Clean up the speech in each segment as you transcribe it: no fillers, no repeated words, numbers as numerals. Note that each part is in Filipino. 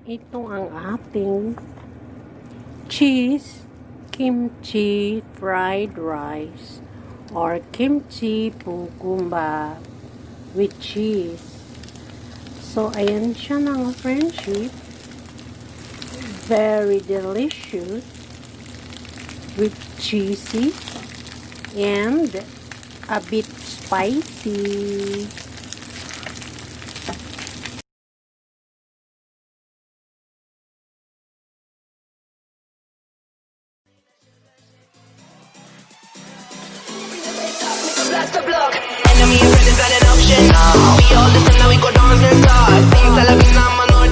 Ito ang ating cheese kimchi fried rice or kimchi ppokum with cheese. So, ayan siya mga friendship. Very delicious with cheesy and a bit spicy. Blast the block. Enemy and friend is not an option. We all listen now, we go dance and start. Sing Salavina, Manod.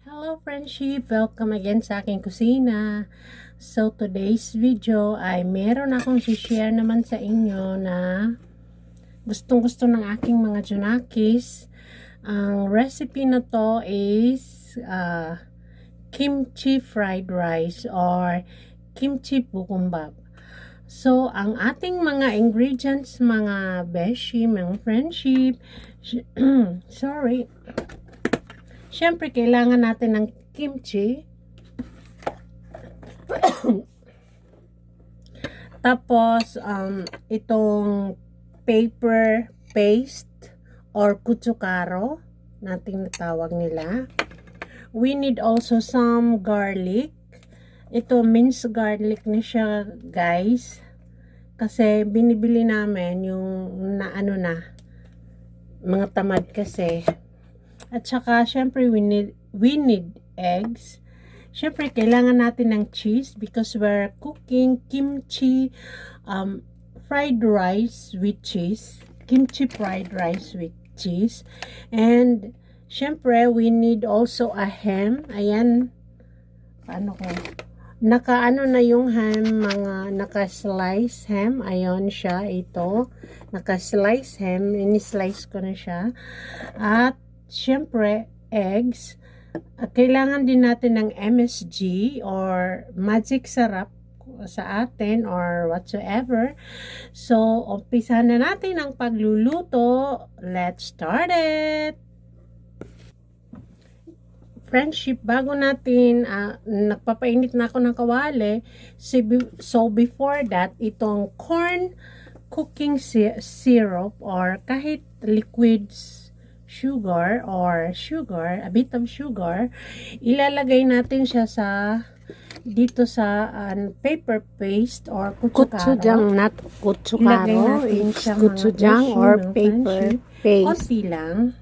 Hello friendship! Welcome again sa aking kusina. So today's video ay meron akong share naman sa inyo na gustong-gusto ng aking mga junakis. Ang recipe na to is kimchi fried rice or kimchi ppokum. So, ang ating mga ingredients, mga beshi, mga friendship, sorry, syempre, kailangan natin ng kimchi. Tapos, itong paper paste or kutsukaro, nating natawag nila. We need also some garlic. Ito, minced garlic na siya, guys. Kasi, binibili namin yung mga tamad kasi. At saka, syempre, we need eggs. Syempre, kailangan natin ng cheese because we're cooking kimchi fried rice with cheese. Kimchi fried rice with cheese. And, syempre, we need also a ham. Ayan. Paano ko? Nakaano na yung ham, mga naka-slice ham. Ayon siya, ito. Naka-slice ham. Ini-slice ko na siya. At, syempre, eggs. Kailangan din natin ng MSG or magic syrup sa atin or whatsoever. So, umpisa na natin ang pagluluto. Let's start it! Friendship, bago natin, nagpapainit na ako ng kawali. So, before that, itong corn cooking syrup or kahit liquid sugar or sugar, a bit of sugar, ilalagay natin siya dito sa paper paste or kutsukaro. Kutsujang, not kutsukaro. Ilagay natin siya kutsujang or paper paste. Konti lang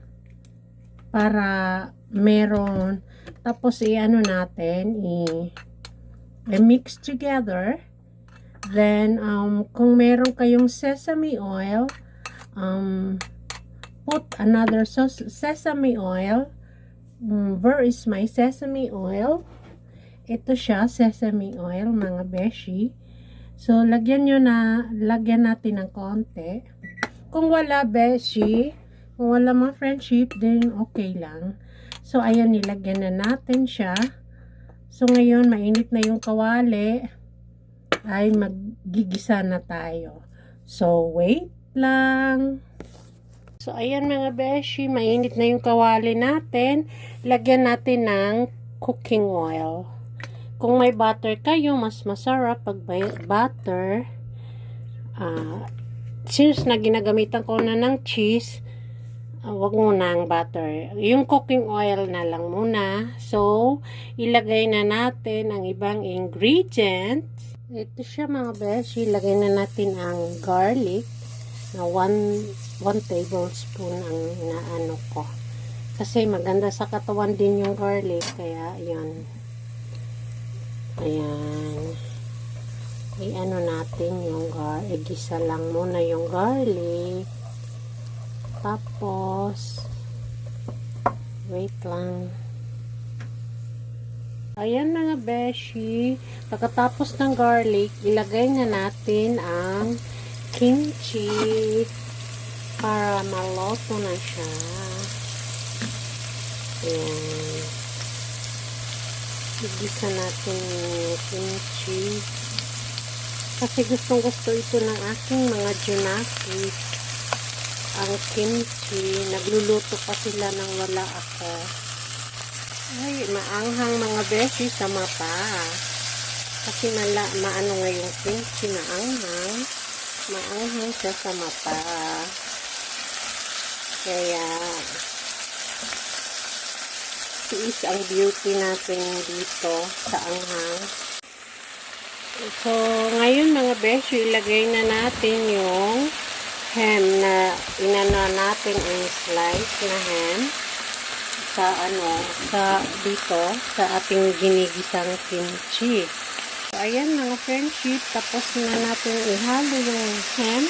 para meron. Tapos i-ano natin, i-mix together. Then, kung meron kayong sesame oil, put another sesame oil. Where is my sesame oil? Ito siya, sesame oil, mga beshi. So, lagyan natin ng konti. Kung wala, beshi, kung wala mga friendship, then okay lang. So, ayan, nilagyan na natin siya. So, ngayon, mainit na yung kawali. Ay, maggigisa na tayo. So, wait lang. So, ayan mga beshi, mainit na yung kawali natin. Lagyan natin ng cooking oil. Kung may butter kayo, mas masarap pag may butter. Since na ginagamitan ko na ng cheese, wag muna ang butter. Yung cooking oil na lang muna. So, ilagay na natin ang ibang ingredients. Ito siya mga beshi. Ilagay na natin ang garlic na 1 tablespoon ang inaano ko. Kasi maganda sa katawan din yung garlic. Kaya, yun. Ayan. I-ano natin yung garlic. Igisa lang muna yung garlic. Tapos, wait lang. Ayan mga beshi. Pagkatapos ng garlic, ilagay na natin ang kimchi para maloto na siya. Ayan. Igisa natin yung kimchi. Kasi gustong gusto ito ng aking mga junakis. ang kimchi. Nagluluto pa sila nang wala ako. Ay, maanghang mga beshi sa mata. Kasi maano nga yung kimchi na anghang. Maanghang siya sa mata. Kaya, tiis ang beauty natin dito sa anghang. So, ngayon mga beshi, ilagay na natin yung ham na inano natin ang slice na ham sa dito sa ating ginigisang kimchi. So, ayan mga friendship, tapos na natin ihalo yung ham.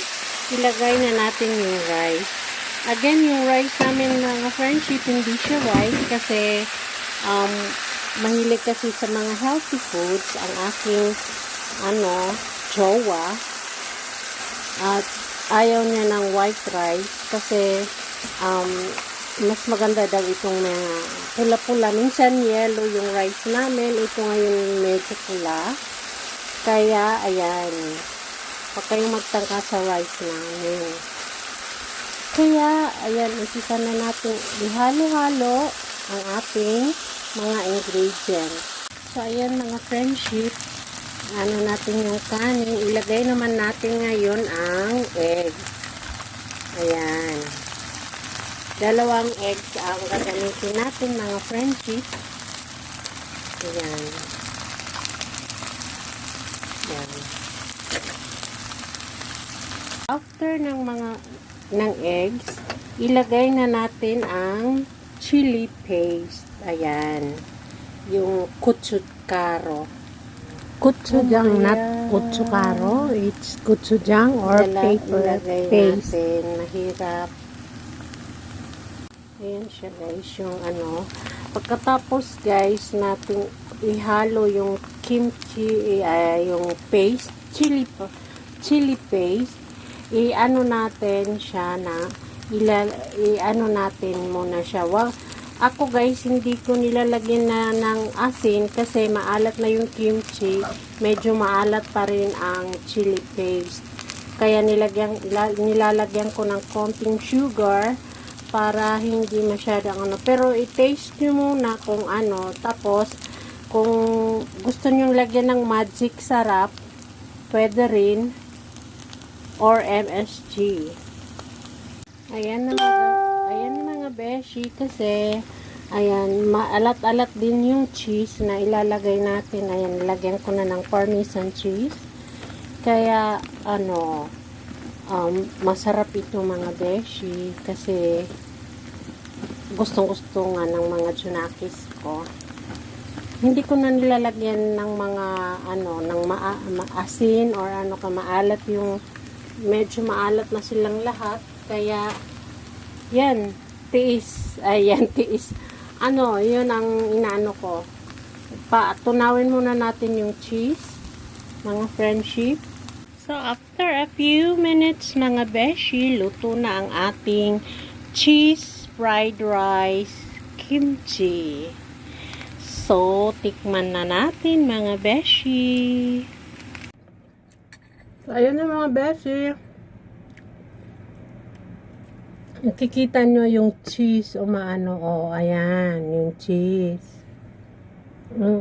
Ilagay na natin yung rice. Again, yung rice namin mga friendship, hindi siya rice kasi mahilig kasi sa mga healthy foods ang aking jowa. At ayaw niya ng white rice kasi mas maganda daw itong mga pula-pula. Minsan yellow yung rice namin. Ito ngayon medyo pula. Kaya, ayan. Huwag kayong magtangka sa rice namin. Kaya, ayan, isisa na natin ihalo-halo ang ating mga ingredients. So, ayan mga friendship, natin yung kanin. Ilagay naman natin ngayon ang egg. Ayan. 2 eggs ang gagamitin natin mga friendship. Ayan. Ayan. After ng eggs, ilagay na natin ang chili paste. Ayan. Yung gochujang, not gochujang. It's gochujang or paper paste. Natin. Mahirap. Ayan siya guys, yung Pagkatapos guys, natin ihalo yung kimchi, yung paste, chili paste. Natin siya na natin muna siya. Ako guys, hindi ko nilalagyan na ng asin kasi maalat na yung kimchi. Medyo maalat pa rin ang chili paste. Kaya nilalagyan ko ng konting sugar para hindi masyadong Pero i-taste nyo muna kung Tapos, kung gusto nyo lagyan ng magic sarap, pwede rin. Or MSG. Ayan mga beshi kasi ayan, maalat-alat din yung cheese na ilalagay natin. Ayan, lagyan ko na ng parmesan cheese. Kaya masarap ito mga beshi kasi gustong-gusto nga ng mga junakis ko. Hindi ko na nilalagyan ng mga ng maasin or maalat yung medyo maalat na silang lahat. Kaya, yan, tiis. Ayan, tiis. Yun ang inaano ko. Tunawin muna natin yung cheese, mga friendship. So, after a few minutes, mga beshi, luto na ang ating cheese fried rice kimchi. So, tikman na natin, mga beshi. So, ayan na mga beshi. Nakikita nyo yung cheese ayan, yung cheese.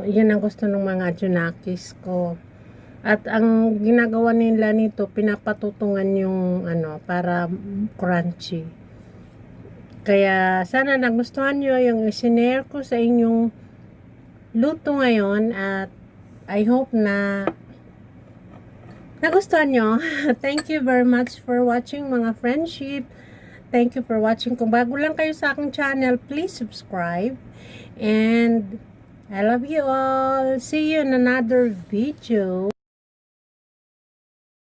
Yan ang gusto ng mga junakis ko. At ang ginagawa nila nito, pinapatutungan yung para crunchy. Kaya sana nagustuhan nyo yung isinare ko sa inyong luto ngayon at I hope na nagustuhan nyo. Thank you very much for watching mga friendship. Thank you for watching. Kung bago lang kayo sa aking channel, please subscribe. And I love you all. See you in another video.